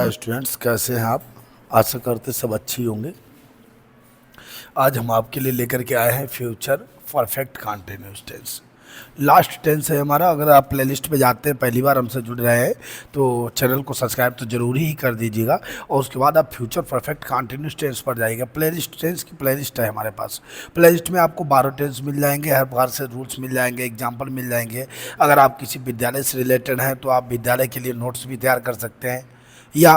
Hi students, कैसे हैं आप। आशा करते सब अच्छी होंगे। आज हम आपके लिए लेकर के आए हैं future perfect continuous tense. Last tense है हमारा। अगर आप प्लेलिस्ट पे जाते हैं, पहली बार हमसे जुड़ रहे हैं, तो चैनल को सब्सक्राइब तो जरूरी ही कर दीजिएगा। और उसके बाद आप फ्यूचर परफेक्ट कंटिन्यूस टेंस पर जाइएगा। प्लेलिस्ट टेंस की प्लेलिस्ट है हमारे पास। प्लेलिस्ट में आपको 12 टेंस मिल जाएंगे, हर बार से रूल्स मिल जाएंगे, एग्जाम्पल मिल जाएंगे। अगर आप किसी विद्यालय से रिलेटेड हैं तो आप विद्यालय के लिए नोट्स भी तैयार कर सकते हैं, या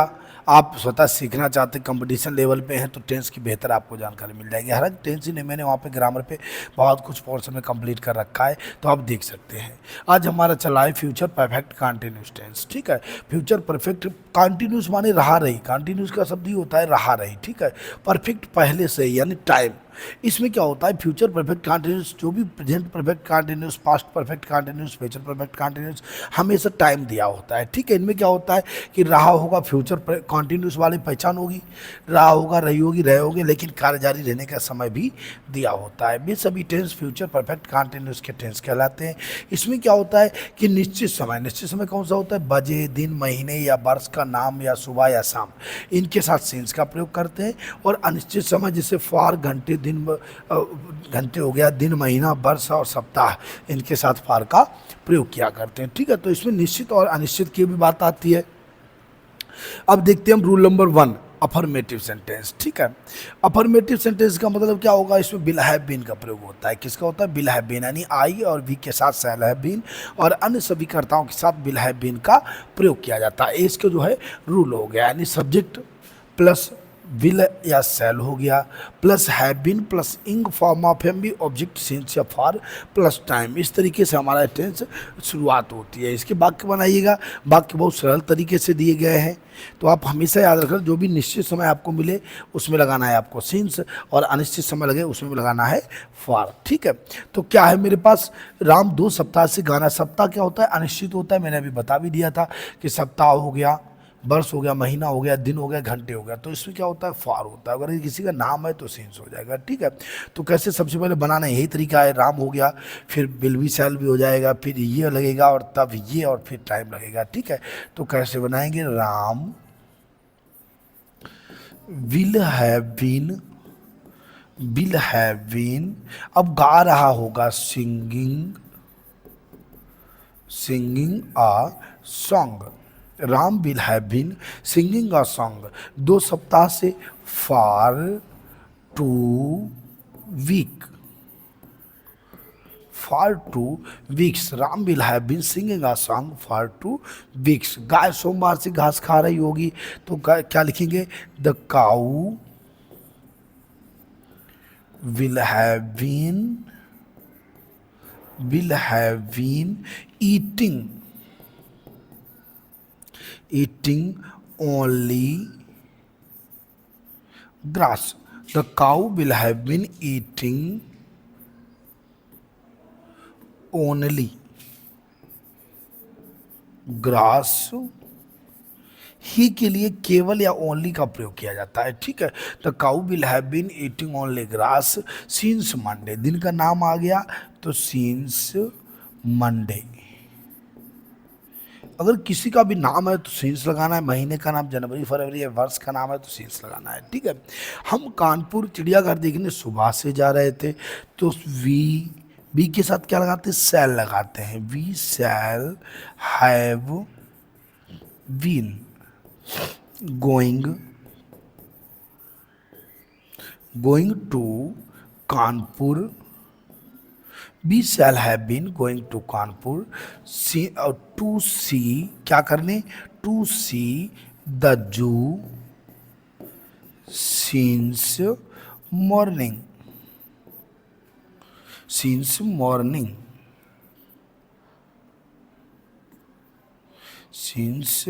आप स्वतः सीखना चाहते हैं, कंपटीशन लेवल पे हैं, तो टेंस की बेहतर आपको जानकारी मिल जाएगी। हालांकि टेंस ही नहीं, मैंने वहाँ पे ग्रामर पे बहुत कुछ पोर्शन में कंप्लीट कर रखा है, तो आप देख सकते हैं। आज हमारा चला है फ्यूचर परफेक्ट कंटिन्यूस टेंस। ठीक है, फ्यूचर परफेक्ट कंटिन्यूस माने रहा रही। कंटिन्यूस का शब्द ही होता है रहा रही। ठीक है, परफेक्ट पहले से ही, यानी टाइम। इसमें क्या होता है, फ्यूचर परफेक्ट कंटिन्यूस, जो भी present perfect continuous, past perfect continuous, future perfect continuous, हमेशा टाइम दिया होता है। ठीक है, इनमें क्या होता है कि रहा होगा, फ्यूचर कंटिन्यूस वाली पहचान होगी, रहा होगा, रही होगी, रहे होगे, लेकिन कार्य जारी रहने का समय भी दिया होता है। ये सभी टेंस फ्यूचर परफेक्ट कंटिन्यूस के टेंस कहलाते हैं। इसमें क्या होता है कि निश्चित समय, निश्चित समय कौन सा होता है, बजे, दिन, महीने या वर्ष का नाम, या सुबह या शाम, इनके साथ सीन्स का प्रयोग करते हैं। और अनिश्चित समय जैसे फार, घंटे, दिन, घंटे हो गया, दिन, महीना, वर्ष और सप्ताह, इनके साथ फार का प्रयोग किया करते हैं। ठीक है, तो इसमें निश्चित और अनिश्चित की भी बात आती है। अब देखते हैं हम रूल नंबर 1, अफर्मेटिव सेंटेंस। ठीक है, अफर्मेटिव सेंटेंस का मतलब क्या होगा, इसमें विल हैव बीन का प्रयोग होता है। किसका होता है, विल हैव बीन, यानी आई और वी के साथ शैल हैव बीन, और अन्य सभी कर्ताओं के साथ विल हैव बीन का प्रयोग किया जाता है। इसका जो है रूल हो गया, यानी सब्जेक्ट प्लस विल या सेल हो गया, plus have been plus ing form of M B, object since या फॉर प्लस टाइम। इस तरीके से हमारा टेंस शुरुआत होती है। इसके वाक्य बनाइएगा। वाक्य बहुत सरल तरीके से दिए गए हैं, तो आप हमेशा याद रखें, जो भी निश्चित समय आपको मिले उसमें लगाना है आपको सिंस, और अनिश्चित समय लगे उसमें लगाना है फॉर। ठीक है, तो क्या है मेरे पास, राम 2 सप्ताह से गाना। सप्ताह क्या होता है, अनिश्चित होता है। मैंने अभी बता भी दिया था कि सप्ताह हो गया, वर्ष हो गया, महीना हो गया, दिन हो गया, घंटे हो गया, तो इसमें क्या होता है, फार होता है। अगर ये किसी का नाम है तो सेंस हो जाएगा। ठीक है, तो कैसे, सबसे पहले बनाना यही तरीका है। राम हो गया, फिर विल भी सेल भी हो जाएगा, फिर ये लगेगा, और तब ये, और फिर टाइम लगेगा। ठीक है, तो कैसे बनाएंगे, Ram will have been, will have been, अब गा रहा होगा, singing, singing a song. Ram will have been singing a song 2 सप्ताह से, for 2 week, for 2 weeks. Ram will have been singing a song for 2 weeks. गाय सोमवार से घास खा रही होगी, तो क्या लिखेंगे, the cow will have been, will have been eating, eating only grass. The cow will have been eating only grass. ही के लिए केवल या ओनली का प्रयोग किया जाता है। ठीक है, the cow will have been eating only grass since Monday. दिन का नाम आ गया तो सिंस मंडे। अगर किसी का भी नाम है तो सीन्स लगाना है, महीने का नाम जनवरी फरवरी है, वर्ष का नाम है तो सीन्स लगाना है। ठीक है, हम कानपुर चिड़ियाघर देखने सुबह से जा रहे थे, तो वी के साथ क्या लगाते हैं, शैल लगाते हैं। We shall have been going, going to Kanpur. We shall have been going to Kanpur to see, क्या करने, to see the zoo since morning, since morning, since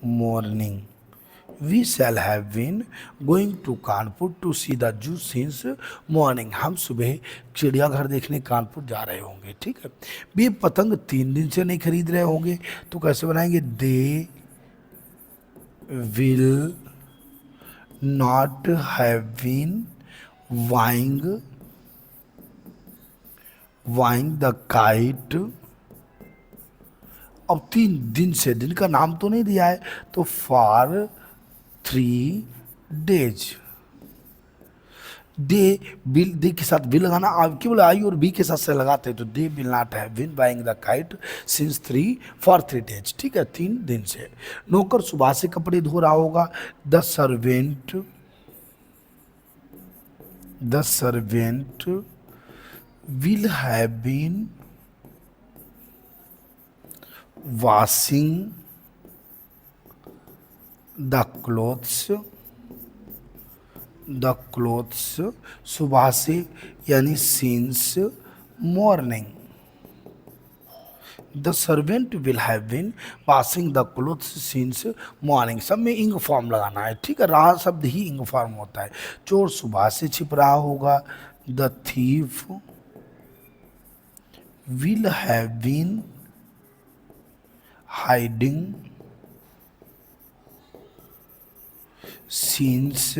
morning. We shall have been going to Kanpur to see the zoo since morning. हम सुबह चिड़ियाघर देखने कानपुर जा रहे होंगे। ठीक है, वे पतंग 3 दिन से नहीं खरीद रहे होंगे, तो कैसे बनाएंगे, they will not have been buying, buying the kite. अब 3 दिन से, दिन का नाम तो नहीं दिया है, तो फॉर 3 days। दे बिल दे के साथ बिल लगाना, आप केवल आई और बी के साथ से लगाते हैं तो they will not have been buying the kite since 3 days, ठीक है, 3 दिन से। नौकर सुबह से कपड़े धो रहा होगा। The servant will have been washing the clothes सुबह से यानी since morning. The servant will have been washing the clothes since morning. सब में इंग फॉर्म लगाना है, ठीक है, रहा शब्द ही इंग फॉर्म होता है। चोर सुबह से छिप रहा होगा। The thief will have been hiding since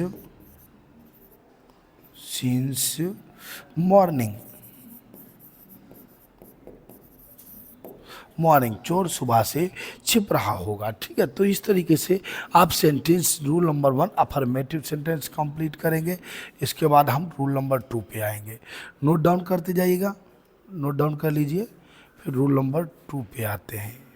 morning. चोर सुबह से छिप रहा होगा, ठीक है। तो इस तरीके से आप sentence rule number 1 affirmative sentence complete करेंगे। इसके बाद हम रूल नंबर 2 पे आएंगे। नोट डाउन करते जाइएगा, नोट डाउन कर लीजिए, फिर रूल नंबर 2 पे आते हैं।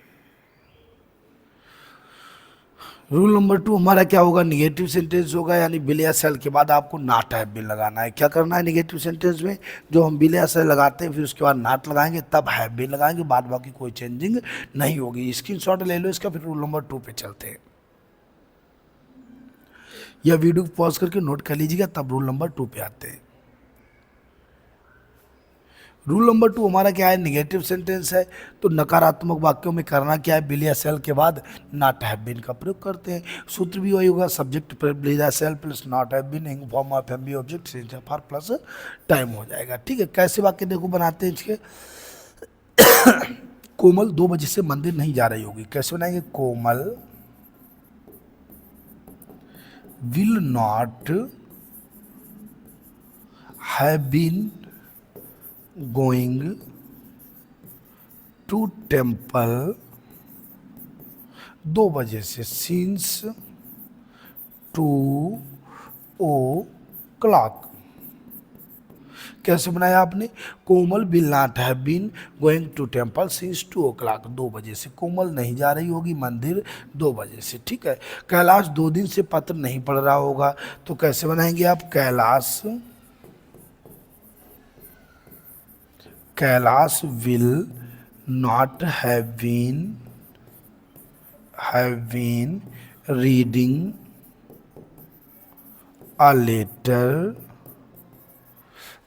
रूल नंबर 2 हमारा क्या होगा, निगेटिव सेंटेंस होगा, यानी बिल या सेल के बाद आपको नॉट हैव बीन लगाना है। क्या करना है निगेटिव सेंटेंस में, जो हम बिल या सेल लगाते हैं फिर उसके बाद नॉट लगाएंगे, तब हैव बीन लगाएंगे, बाद बाकी कोई चेंजिंग नहीं होगी। स्क्रीनशॉट ले लो इसका, फिर रूल नंबर 2 पे चलते हैं। यह वीडियो पॉज करके नोट कर लीजिएगा, तब रूल नंबर 2 पे आते हैं। रूल नंबर 2 हमारा क्या है, निगेटिव सेंटेंस है, तो नकारात्मक वाक्यों में करना क्या है, बिल या सेल के बाद नॉट हैव बीन का प्रयोग करते हैं। सूत्र भी वही होगा, सब्जेक्ट बिल या shall plus not have been ing form of M B object since for plus time हो जाएगा, ठीक है। कैसे वाक्य देखो बनाते हैं इसके। कोमल 2 बजे से मंदिर नहीं जा रही होगी, कैसे बनाएंगे, Komal will not have been going to temple 2 बजे से since 2 o'clock। कैसे बनाया आपने, Komal will not have been going to temple since 2 o'clock, 2 बजे से। कोमल नहीं जा रही होगी मंदिर 2 बजे से, ठीक है। कैलाश 2 दिन से पत्र नहीं पढ़ रहा होगा, तो कैसे बनाएंगे आप, Kailash will not have been reading a letter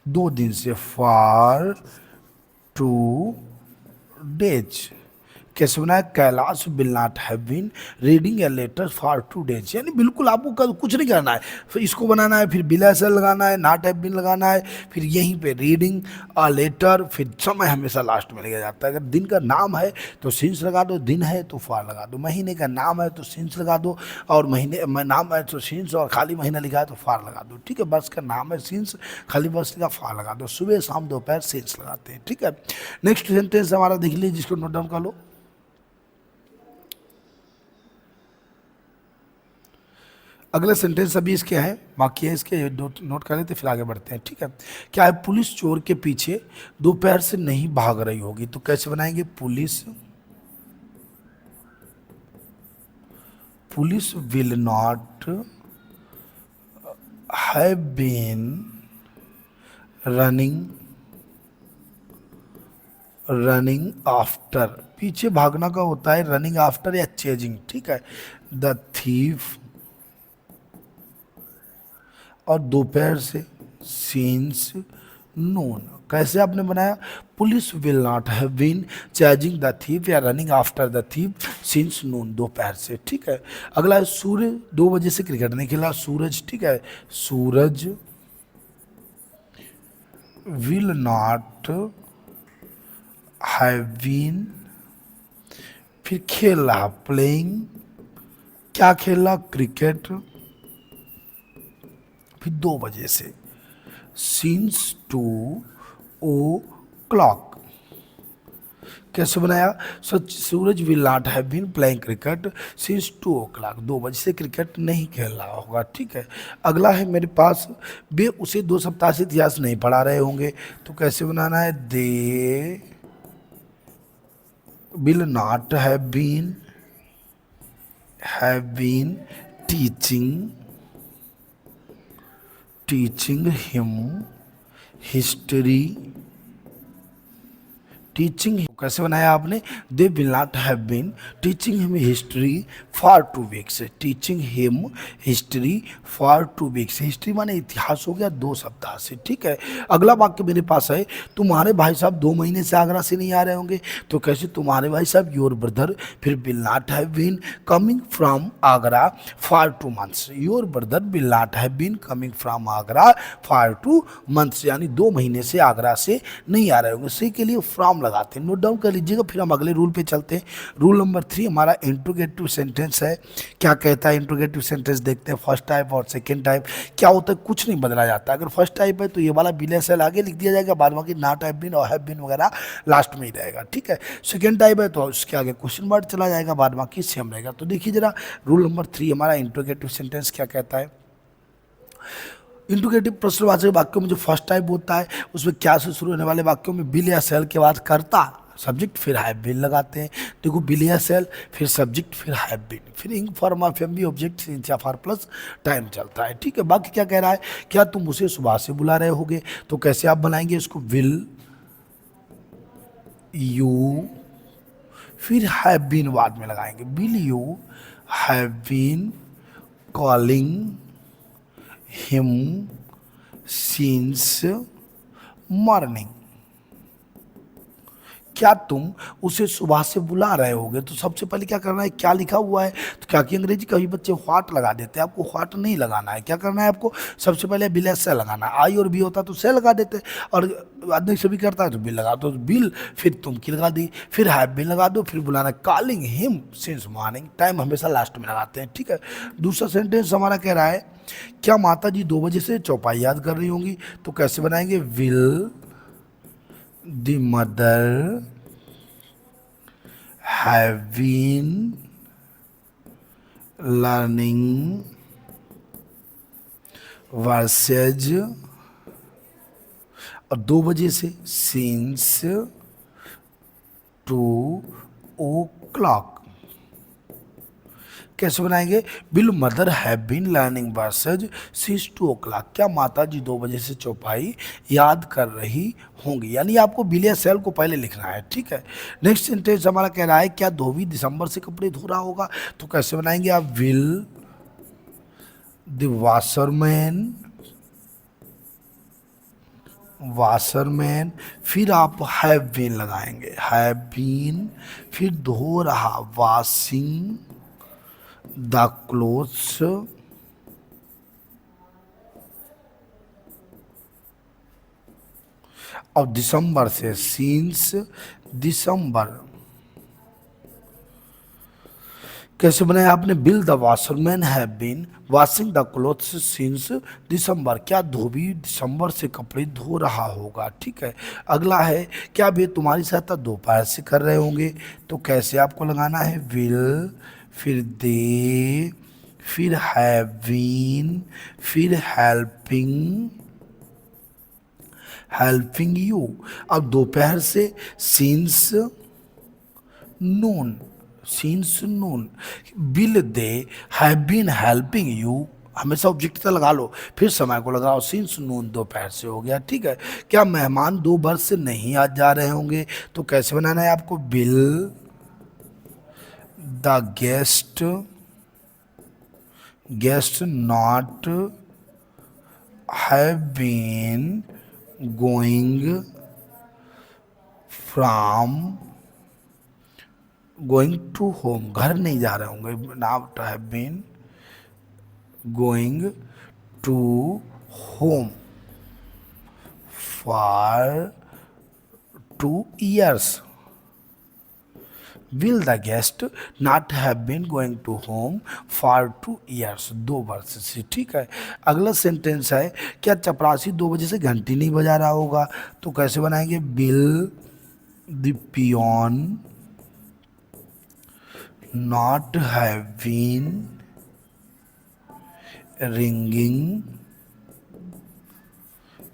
2 दिन से फॉर 2 days। कैसे बनाया, Kailash will not have been reading a letter for 2 days, यानी बिल्कुल आपको कुछ नहीं करना है, फिर इसको बनाना है, फिर बिल से लगाना है, नॉट हैव बीन लगाना है, फिर यहीं पे रीडिंग अ लेटर, फिर समय हमेशा लास्ट में लिया जाता है। अगर दिन का नाम है तो सिंस लगा दो, दिन है तो फॉर लगा दो, महीने का नाम है तो सिंस लगा दो, और महीने नाम है तो सिंस, और खाली महीना लिखा है तो फॉर लगा दो, ठीक है। वर्ष का नाम है सिंस, खाली वर्ष का फॉर लगा दो, सुबह शाम दोपहर सिंस लगाते हैं, ठीक है। नेक्स्ट सेंटेंस हमारा देख लीजिए, जिसको नोट डाउन कर लो। अगला सेंटेंस अभी इसके हैं, बाकी है इसके नोट कर लेते फिर आगे बढ़ते हैं, ठीक है। क्या है, पुलिस चोर के पीछे दोपहर से नहीं भाग रही होगी, तो कैसे बनाएंगे, police will not have been running after, पीछे भागना का होता है रनिंग आफ्टर या चेजिंग, ठीक है। द थीफ, और दोपहर से सिंस नून। कैसे आपने बनाया, police will not have been chasing the thief या running after the thief since noon, दोपहर से, ठीक है। अगला है, सूर्य 2 बजे से क्रिकेट नहीं खेला, सूरज, ठीक है। सूरज विल नॉट हैव बीन, फिर खेल रहा, प्लेइंग, क्या खेल रहा, क्रिकेट, फिर 2 बजे से सिंस 2 o'clock। कैसे बनाया? सच Suraj will not have been playing cricket since 2 o'clock, 2 बजे से क्रिकेट नहीं खेल रहा होगा। ठीक है, अगला है मेरे पास, वे उसे 2 सप्ताह से इतिहास नहीं पढ़ा रहे होंगे। तो कैसे बनाना है? They will not have been teaching him history. Teaching कैसे बनाया आपने? They will not have been teaching him history for 2 weeks। Teaching him history for 2 weeks, history माने इतिहास हो गया 2 सप्ताह से। ठीक है, अगला वाक्य मेरे पास है, तुम्हारे भाई साहब 2 महीने से आगरा से नहीं आ रहे होंगे। तो कैसे? तुम्हारे भाई साहब योर ब्रदर, फिर will not have been coming from Agra for 2 months। Your brother will not have been coming from Agra for 2 months, यानी 2 महीने से आगरा से नहीं आ रहे होंगे। सी के लिए फ्रॉम लगाते हैं, नोट डाउन कर लीजिएगा। फिर हम अगले रूल पे चलते हैं। रूल नंबर 3 हमारा इंट्रोगेटिव सेंटेंस है। क्या कहता है इंट्रोगेटिव सेंटेंस? देखते हैं फर्स्ट टाइप और सेकंड टाइप। क्या होता है? कुछ नहीं बदला जाता। अगर फर्स्ट टाइप है तो ये वाला बिल एस एल आगे लिख दिया जाएगा, बाद बाकी नॉट हैव बीन और हैव बीन वगैरह लास्ट में ही रहेगा। ठीक है, सेकंड टाइप है तो उसके आगे क्वेश्चन मार्क चला जाएगा, बाद बाकी सेम रहेगा। तो देखिए जरा रूल नंबर 3 हमारा इंट्रोगेटिव सेंटेंस क्या कहता है। इंट्रोगेटिव प्रश्नवाचक वाक्यों में जो फर्स्ट टाइप होता है उसमें क्या से शुरू होने वाले वाक्यों में बिल या सेल के बाद करता सब्जेक्ट फिर हैव बीन लगाते हैं। देखो बिल या सेल फिर सब्जेक्ट फिर हैव बीन फिर ing form of M B object since या फॉर प्लस टाइम चलता है। ठीक है, बाकी क्या कह रहा है? क्या तुम उसे सुबह से बुला रहे होगे? तो कैसे आप बनाएंगे इसको? विल यू, फिर हैव बीन बाद में लगाएंगे। Will you have been calling him since morning. क्या तुम उसे सुबह से बुला रहे होगे? तो सबसे पहले क्या करना है? क्या लिखा हुआ है? तो क्या कि अंग्रेजी कभी बच्चे व्हाट लगा देते हैं, आपको व्हाट नहीं लगाना है। क्या करना है आपको? सबसे पहले बिल से लगाना है। आई और बी होता तो से लगा देते, और आदमी से भी करता है तो बिल लगा दो, बिल फिर तुम की लगा दी, फिर हैव बीन लगा दो, फिर बुलाना calling him since morning. Time हमेशा लास्ट में लगाते हैं। ठीक है, दूसरा सेंटेंस हमारा कह रहा है, क्या माता जी 2 बजे से चौपाई याद कर रही होंगी? तो कैसे बनाएंगे? Will the mother have been learning verses, और 2 बजे से सिंस 2 o'clock। कैसे बनाएंगे? Will mother have been learning verses since 2 o'clock। क्या माता जी 2 बजे से चौपाई याद कर रही होंगी? यानी आपको बिल या सेल को पहले लिखना है। ठीक है, नेक्स्ट सेंटेंस हमारा कह रहा है, क्या धोबी दिसंबर से कपड़े धो रहा होगा? तो कैसे बनाएंगे आप? विल द वाशरमैन, फिर आप हैव बीन लगाएंगे, हैव बीन, फिर धो रहा वॉशिंग द क्लोथ्स, और दिसंबर से सिंस दिसंबर। कैसे बनाया आपने? Will the washerman have been washing the clothes since December. क्या धोबी दिसंबर से कपड़े धो रहा होगा? ठीक है, अगला है, क्या वे तुम्हारी सहायता दोपहर से कर रहे होंगे? तो कैसे आपको लगाना है? विल, फिर दे, फिर हैव बीन, फिर हेल्पिंग यू। अब दोपहर से since noon, will they have been helping you, हमेशा ऑब्जेक्ट से लगा लो, फिर समय को लगाओ, सिंस नून दोपहर से हो गया। ठीक है, क्या मेहमान 2 वर्ष से नहीं आज जा रहे होंगे? तो कैसे बनाना है आपको? Will the guest not have been going to home, घर नहीं जा रहे होंगे, not have been going to home for 2 years। Will the guest not have been going to home for 2 years, 2 वर्ष से। ठीक है, अगला सेंटेंस है, क्या चपरासी 2 बजे से घंटी नहीं बजा रहा होगा? तो कैसे बनाएंगे? Bill the peon not have been ringing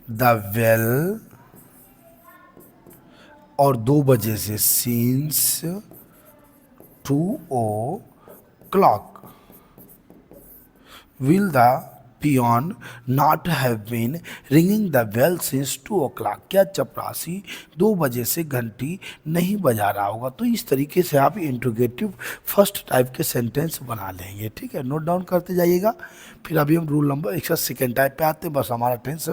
the bell, और 2 बजे से since 2 o'clock will the peon not have been ringing the bell since 2 o'clock। क्या चपरासी 2 बजे से घंटी नहीं बजा रहा होगा। तो इस तरीके से आप इंट्रोगेटिव फर्स्ट टाइप के सेंटेंस बना लेंगे। ठीक है, नोट डाउन करते जाइएगा। फिर अभी हम रूल नंबर 1 टाइप पे आते, बस हमारा टेंस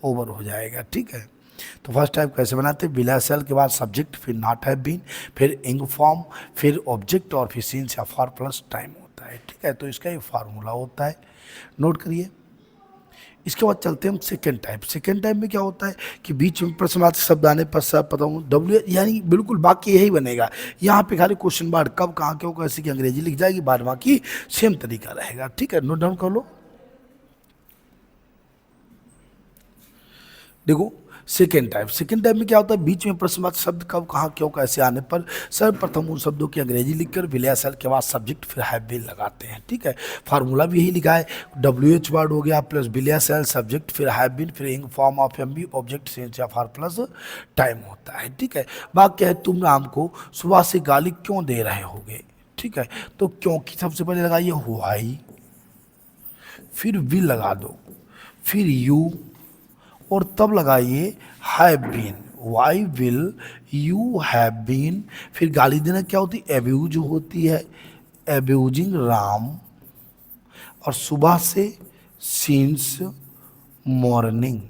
ओवर हो जाएगा। ठीक है, तो फर्स्ट टाइप कैसे बनाते हैं, बिला सेल के बाद सब्जेक्ट, फिर नॉट हैव बीन, फिर इंग फॉर्म, फिर ऑब्जेक्ट और फिर सीन्स या फॉर प्लस टाइम होता है। ठीक है, तो इसका ये फार्मूला होता है, नोट करिए। इसके बाद चलते हैं हम सेकेंड टाइप। सेकेंड टाइप में क्या होता है कि बीच में प्रश्नवाची शब्द आने पर सब पता हूँ डब्ल्यू, यानी बिल्कुल बाकी यही बनेगा। यहाँ पे खाली क्वेश्चन मार्क कब कहाँ क्यों कैसे की अंग्रेजी लिख जाएगी, बाद बाकी सेम तरीका रहेगा। ठीक है, नोट डाउन कर लो। देखो सेकेंड टाइप में क्या होता है, बीच में प्रश्नवाची शब्द कब कहाँ क्यों कैसे आने पर सर्वप्रथम उन शब्दों की अंग्रेजी लिखकर विलय सेल के बाद सब्जेक्ट फिर हैव बीन लगाते हैं। ठीक है, फार्मूला भी यही लिखा है, WH वर्ड हो गया प्लस विलय सेल सब्जेक्ट फिर हैव बीन फिर ing form of M B object since या फॉर प्लस टाइम होता है। ठीक है, वाक्य है तुम राम को सुबह से गाली क्यों दे रहे होगे। ठीक है, तो क्योंकि सबसे पहले लगाइए व्हाई, फिर विल लगा दो, फिर यू, और तब लगाइए have been. Why will you have been. फिर गाली देना क्या होती है, एब्यूज होती है, एब्यूजिंग राम, और सुबह से सिंस मॉर्निंग।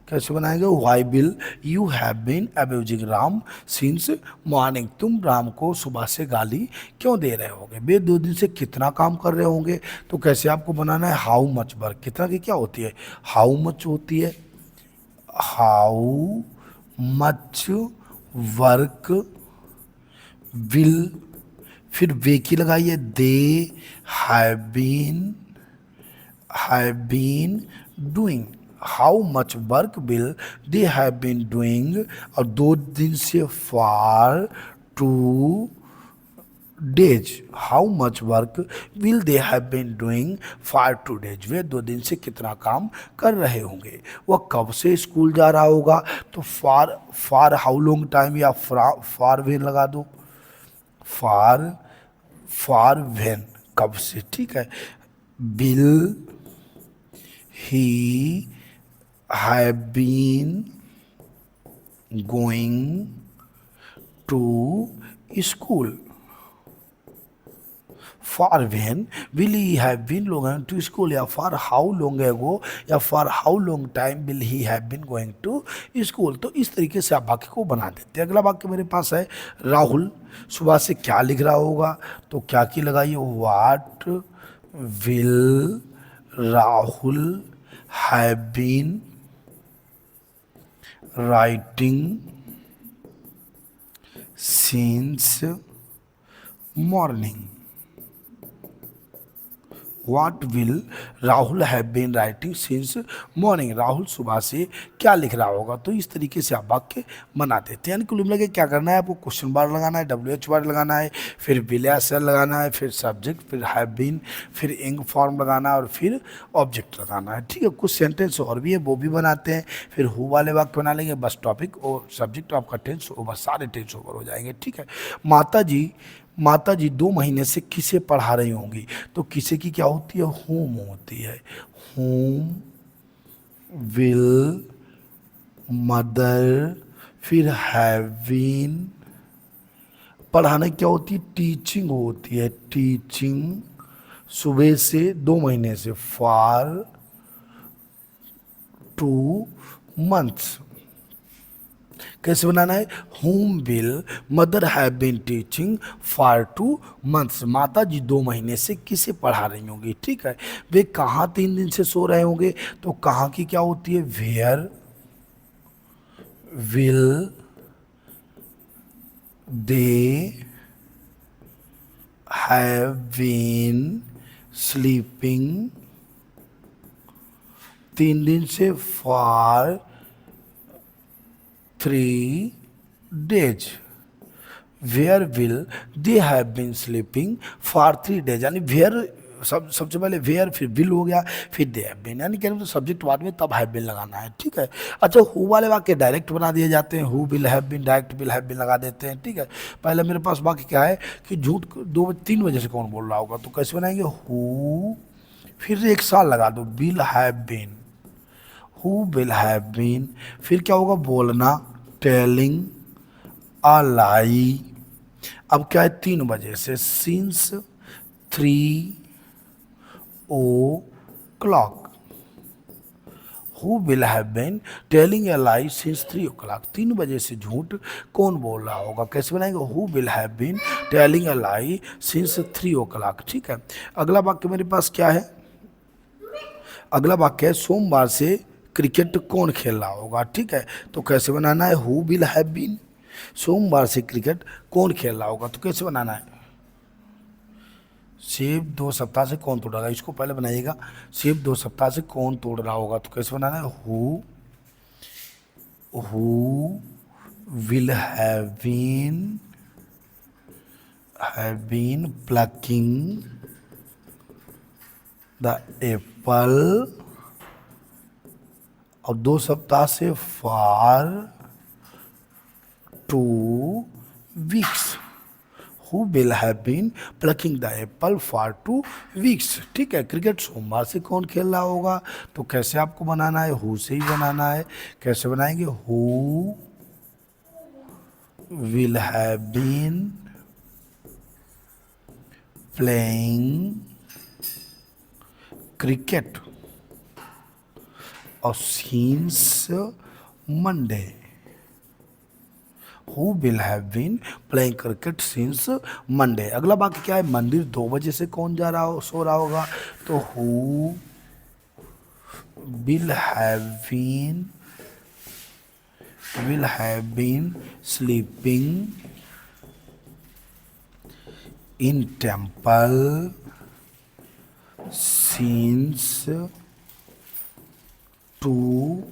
कैसे बनाएंगे, why will you have been abusing Ram since morning. तुम राम को सुबह से गाली क्यों दे रहे होगे। वे 2 दिन से कितना काम कर रहे होंगे। तो कैसे आपको बनाना है, हाउ मच वर्क, कितना की क्या होती है, हाउ मच होती है, हाउ मच वर्क विल, फिर वे की लगाइए, they have been doing. How much work will they have been doing, और 2 दिन से for 2 days। How much work will they have been doing for 2 days। वे 2 दिन से कितना काम कर रहे होंगे। वह कब से स्कूल जा रहा होगा, तो फॉर हाउ लॉन्ग टाइम या फॉर वेन लगा दो, फॉर वेन, कब से। ठीक है, will he have been going to school. For when will he have been going to school, या फॉर हाउ लॉन्ग एगो, या for how long time will he have been going to school. तो इस तरीके से आप वाक्य को बना देते हैं। अगला वाक्य मेरे पास है, राहुल सुबह से क्या लिख रहा होगा। तो क्या की लगाइए, what will Rahul have been writing since morning. What will Rahul have been writing since morning. Rahul सुबह से क्या लिख रहा होगा। तो इस तरीके से आप वाक्य बना देते हैं। यानी कुल मिला के क्या करना है, आपको क्वेश्चन वर्ड लगाना है, WH वर्ड लगाना है, फिर विल सेल लगाना है, फिर सब्जेक्ट, फिर हैव बीन, फिर इंग फॉर्म लगाना है, और फिर ऑब्जेक्ट लगाना है। ठीक है, कुछ सेंटेंस और भी है वो भी बनाते हैं, फिर हु वाले वाक्य बना लेंगे। बस टॉपिक और सब्जेक्ट आपका टेंस ओवर, सारे टेंस ओवर हो जाएंगे। ठीक है, माता जी 2 महीने से किसे पढ़ा रही होंगी। तो किसे की क्या होती है, होम होती है। होम विल मदर, फिर हैव बीन, पढ़ाना क्या होती है, टीचिंग होती है, टीचिंग, सुबह से 2 महीने से, फॉर 2 months। कैसे बनाना है, whom will mother have been teaching for 2 months। माता जी 2 महीने से किसे पढ़ा रही होंगी। ठीक है, वे कहाँ 3 दिन से सो रहे होंगे। तो कहाँ की क्या होती है, where will they have been sleeping. 3 दिन से for 3 days. Where will they have been sleeping for 3 days? यानी where सबसे पहले where, फिर will हो गया, फिर they have been, यानी कहने तो सब्जेक्ट बाद में तब have been लगाना है, ठीक है। अच्छा, who वाले वाक्य डायरेक्ट बना दिए जाते हैं, who will have been direct will have been लगा देते हैं, ठीक है। पहले मेरे पास वाक्य क्या है कि झूठ 3 बजे से कौन बोल रहा होगा, तो कैसे बनाएंगे, who, फिर एक साल लगा दो, will have been, who will have been, फिर क्या होगा बोलना, telling a lie। अब क्या है 3 बजे से, since 3 o'clock। Who will have been telling a lie since 3 o'clock। 3 बजे से झूठ कौन बोल रहा होगा, कैसे बनाएंगे, who will have been telling a lie since 3 o'clock, ठीक है। अगला वाक्य मेरे पास क्या है, अगला वाक्य है सोमवार से क्रिकेट कौन खेल रहा होगा, ठीक है। तो कैसे बनाना है, who will have been, सोमवार से क्रिकेट कौन खेल रहा होगा, तो कैसे बनाना है, सेब 2 सप्ताह से कौन तोड़ रहा है, इसको पहले बनाइएगा, सेब 2 सप्ताह से कौन तोड़ रहा होगा, तो कैसे बनाना है, who will have been plucking the apple, और 2 सप्ताह से for 2 weeks। Who will have been plucking the apple for 2 weeks, ठीक है। क्रिकेट सोमवार से कौन खेल रहा होगा, तो कैसे आपको बनाना है, who से ही बनाना है, कैसे बनाएंगे, who will have been playing cricket since Monday। Who will have been playing cricket since Monday। अगला वाक्य क्या है, मंदिर 2 बजे से कौन जा रहा हो, सो रहा होगा, तो who will have been sleeping in temple since 2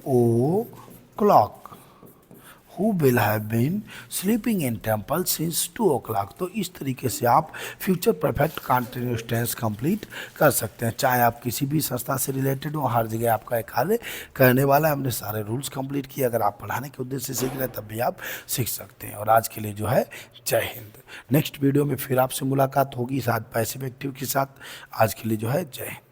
o'clock। Who will have been sleeping in temple since 2 o'clock। तो इस तरीके से आप future perfect continuous tense complete कर सकते हैं, चाहे आप किसी भी संस्था से रिलेटेड हो, हर जगह आपका एक कार्य करने वाला है। हमने सारे रूल्स कंप्लीट किए, अगर आप पढ़ाने के उद्देश्य से सीख रहे हैं तब भी आप सीख सकते हैं। और आज के लिए जो है जय हिंद। नेक्स्ट वीडियो में फिर आपसे मुलाकात होगी साथ पैसिव एक्टिव के साथ। आज के लिए जो है जय हिंद।